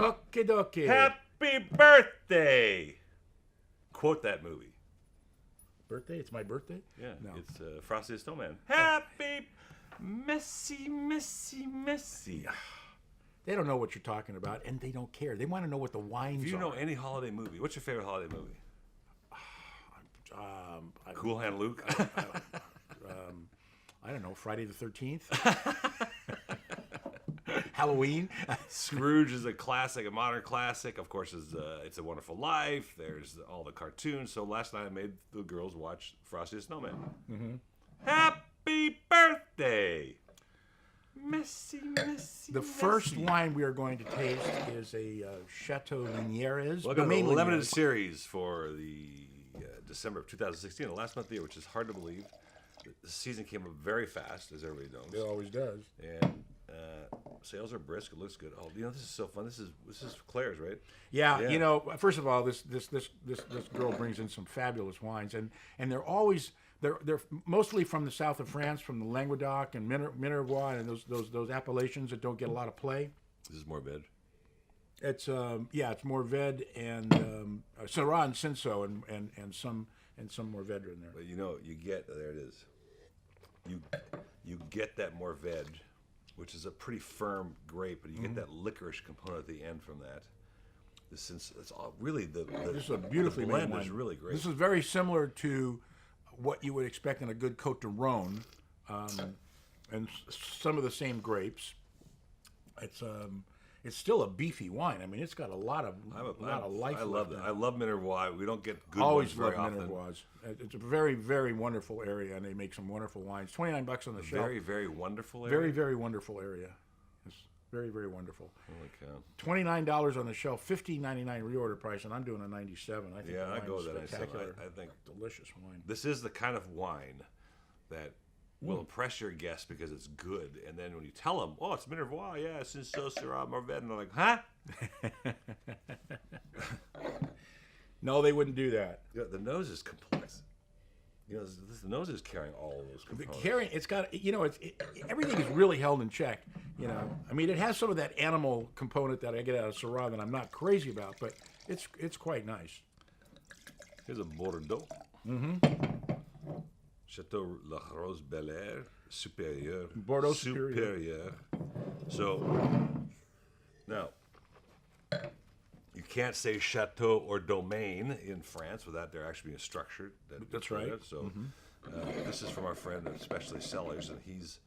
Okie dokie. Happy birthday! Quote that movie. Birthday? It's my birthday? Yeah, No. it's Frosty the Snowman. Happy Messy. They don't know what you're talking about, and they don't care. They want to know what the wines If you are. know any holiday movie, what's your favorite holiday movie? I, Cool Hand Luke? I don't know, Friday the 13th? Halloween? Scrooge is a classic, a modern classic. Of course, It's a Wonderful Life. There's all the cartoons. So last night I made the girls watch Frosty the Snowman. Mm-hmm. Happy birthday! Messy. The first wine we are going to taste is a Chateau Ligneres. Welcome to Domaine the limited Ligneres. series for the December of 2016, the last month of the year, which is hard to believe. The season came up very fast, as everybody knows. It always does. And sales are brisk. It looks good. Oh, this is so fun. This is Claire's, right? Yeah, you know, first of all, this girl brings in some fabulous wines, and they're always they're mostly from the south of France, from the Languedoc and Minervois and those appellations that don't get a lot of play. This is more veg. It's it's Mourvèdre and Syrah and Cinsault and some Mourvèdre in there. But you get there it is. You get that Mourvèdre, which is a pretty firm grape, but you get that licorice component at the end from that. It's all really the This is a beautifully the made blend wine. is really great. This is very similar to what you would expect in a good Côte de Rhône, and some of the same grapes. It's still a beefy wine. I mean, it's got a lot of life. I love left it. in I love Minervois. We don't get good Always ones very love often. Minervois. It's a very, very wonderful area, and they make some wonderful wines. $29 on the shelf. Very, very wonderful area. Very, very wonderful area. It's very, very wonderful. Holy cow. $29 on the shelf, $15.99 reorder price, and I'm doing a 97. I think Yeah, the I wine go is with that. spectacular. I think Delicious wine. this is the kind of wine that will impress your guests because it's good. And then when you tell them, oh, it's Minervois, yeah, it's Cinsault, Syrah, Mourvèdre, and they're like, huh? No, they wouldn't do that. Yeah, the nose is complex. The nose is carrying all of those components. It's got, everything is really held in check. I mean, it has some of that animal component that I get out of Syrah that I'm not crazy about, but it's quite nice. Here's a Bordeaux. Chateau La Rose Belair Supérieur. Bordeaux Supérieur. So, now, you can't say Chateau or Domaine in France without there actually being a structure. That's right. So, this is from our friend, especially Cellars, and he's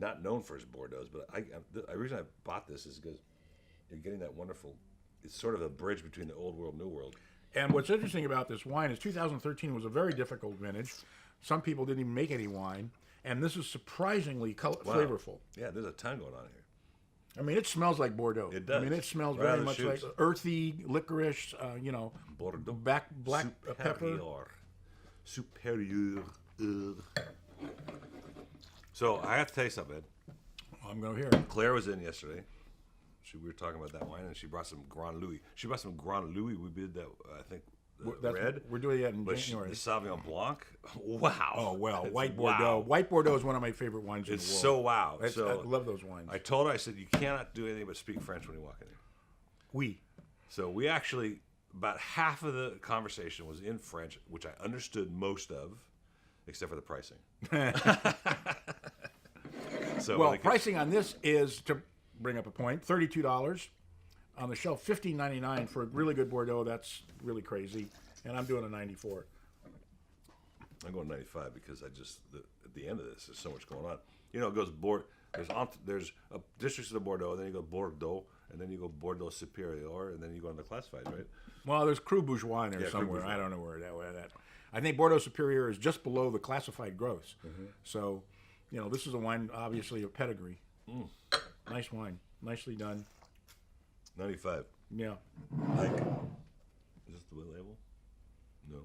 not known for his Bordeaux, but the reason I bought this is because you're getting that wonderful, it's sort of a bridge between the old world and new world. And what's interesting about this wine is 2013 was a very difficult vintage. Some people didn't even make any wine, and this is surprisingly flavorful. Yeah, there's a ton going on here. I mean, it smells like Bordeaux. It does. I mean, it smells Right out very of the much chutes. like earthy licorice. Bordeaux. Black pepper. Superior. So I have to tell you something, Ed. I'm going to hear it. Claire was in yesterday. We were talking about that wine, and she brought some Grand Louis. We did that, I think, red. We're doing that in But January. the Sauvignon Blanc, wow. Oh, well, It's white wow. Bordeaux. White Bordeaux is one of my favorite wines in It's the world. so wow. I love those wines. I told her, I said, you cannot do anything but speak French when you walk in here. Oui. So we actually, about half of the conversation was in French, which I understood most of, except for the pricing. So Well, pricing on this is, to bring up a point, $32. On the shelf, $15.99 for a really good Bordeaux. That's really crazy. And I'm doing a 94. I'm going 95 because at the end of this, there's so much going on. It goes there's a districts of the Bordeaux, then you go Bordeaux, and then you go Bordeaux Superior, and then you go on the classifieds, right? Well, there's Cru Bourgeois in there Yeah, Cru somewhere. Bourgeois. I don't know where that. I think Bordeaux Superior is just below the classified gross. So, this is a wine, obviously, of pedigree. Nice wine. Nicely done. 95. Yeah, Like, is this the label? No.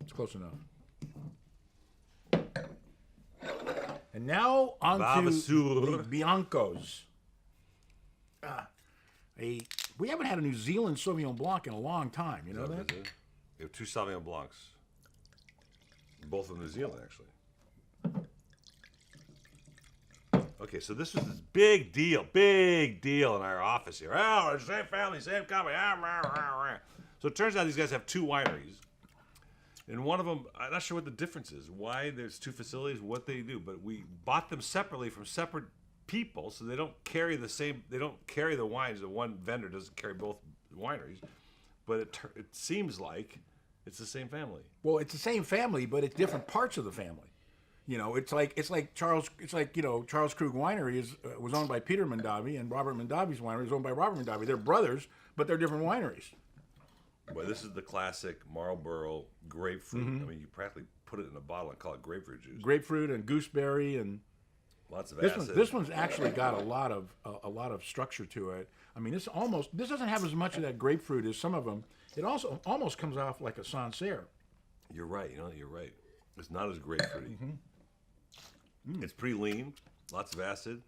it's close enough. And now on to Vavasour. the Biancos. We haven't had a New Zealand Sauvignon Blanc in a long time. You know that? You have two Sauvignon Blancs. Both from New Zealand, actually. Okay, so this was this big deal in our office here. Oh, we're the same family, same company. So it turns out these guys have 2 wineries. And one of them, I'm not sure what the difference is, why there's 2 facilities, what they do, but we bought them separately from separate people, so they don't carry the wines. The one vendor doesn't carry both wineries, but it seems like it's the same family. Well, it's the same family, but it's different parts of the family. You know, it's like Charles Krug Winery was owned by Peter Mondavi, and Robert Mondavi's winery is owned by Robert Mondavi. They're brothers, but they're different wineries. Well, this is the classic Marlborough grapefruit. I mean, you practically put it in a bottle and call it grapefruit juice. Grapefruit and gooseberry and lots of acid. This one's actually got a lot of structure to it. I mean, this doesn't have as much of that grapefruit as some of them. It also almost comes off like a Sancerre. You're right. You're right. It's not as grapefruity. It's pretty lean. Lots of acid.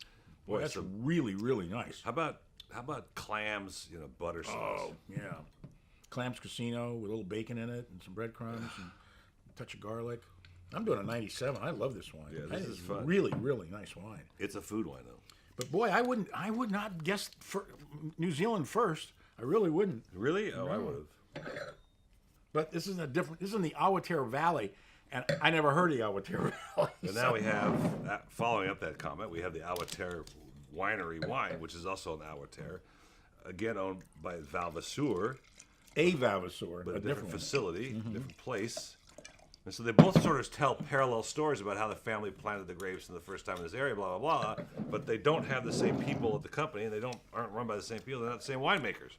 Boy, that's really, really nice. How about clams? Butter sauce. Oh, yeah. Clams Casino with a little bacon in it and some breadcrumbs and a touch of garlic. I'm doing a 97. I love this wine. Yeah, this is fun. Really, really nice wine. It's a food wine, though. But boy, I would not guess for New Zealand first. I really wouldn't. Really? Oh, no. I would have. But this is in the Awatere Valley, and I never heard of the Awatere Valley. And now we have, following up that comment, we have the Awatere Winery wine, which is also an Awatere, again owned by Vavasour. A Vavasour, but a different facility, different place. And so they both sort of tell parallel stories about how the family planted the grapes in the first time in this area, blah, blah, blah. But they don't have the same people at the company, and they aren't run by the same people. They're not the same winemakers.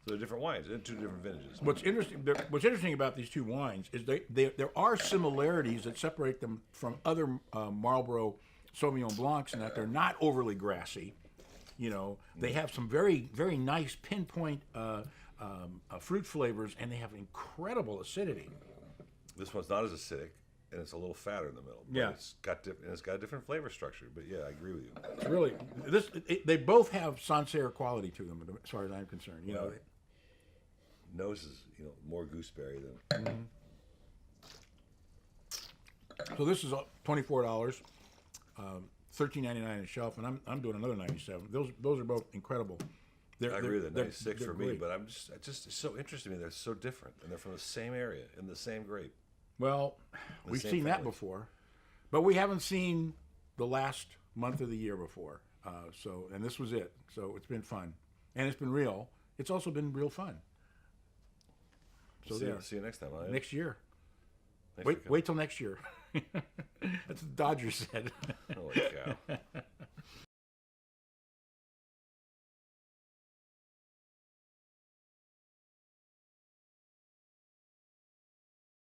So they're different wines and 2 different vintages. What's interesting about these 2 wines is there are similarities that separate them from other Marlborough Sauvignon Blancs in that they're not overly grassy. They have some very, very nice pinpoint fruit flavors, and they have incredible acidity. This one's not as acidic, and it's a little fatter in the middle. But Yeah, it's got a different flavor structure. But yeah, I agree with you. It's really they both have Sancerre quality to them, as far as I'm concerned. Nose is more gooseberry than. So this is $24, $13.99 on the shelf, and I'm doing another 97. Those are both incredible. I agree with that. 96 they're for me, great. but it's so interesting to me. They're so different, and they're from the same area in the same grape. Well, we've seen that before, but we haven't seen the last month of the year before. And this was it. So it's been fun, and it's been real. It's also been real fun. So see you next time. Huh? Next year. Wait till next year. That's what the Dodgers said. Holy cow.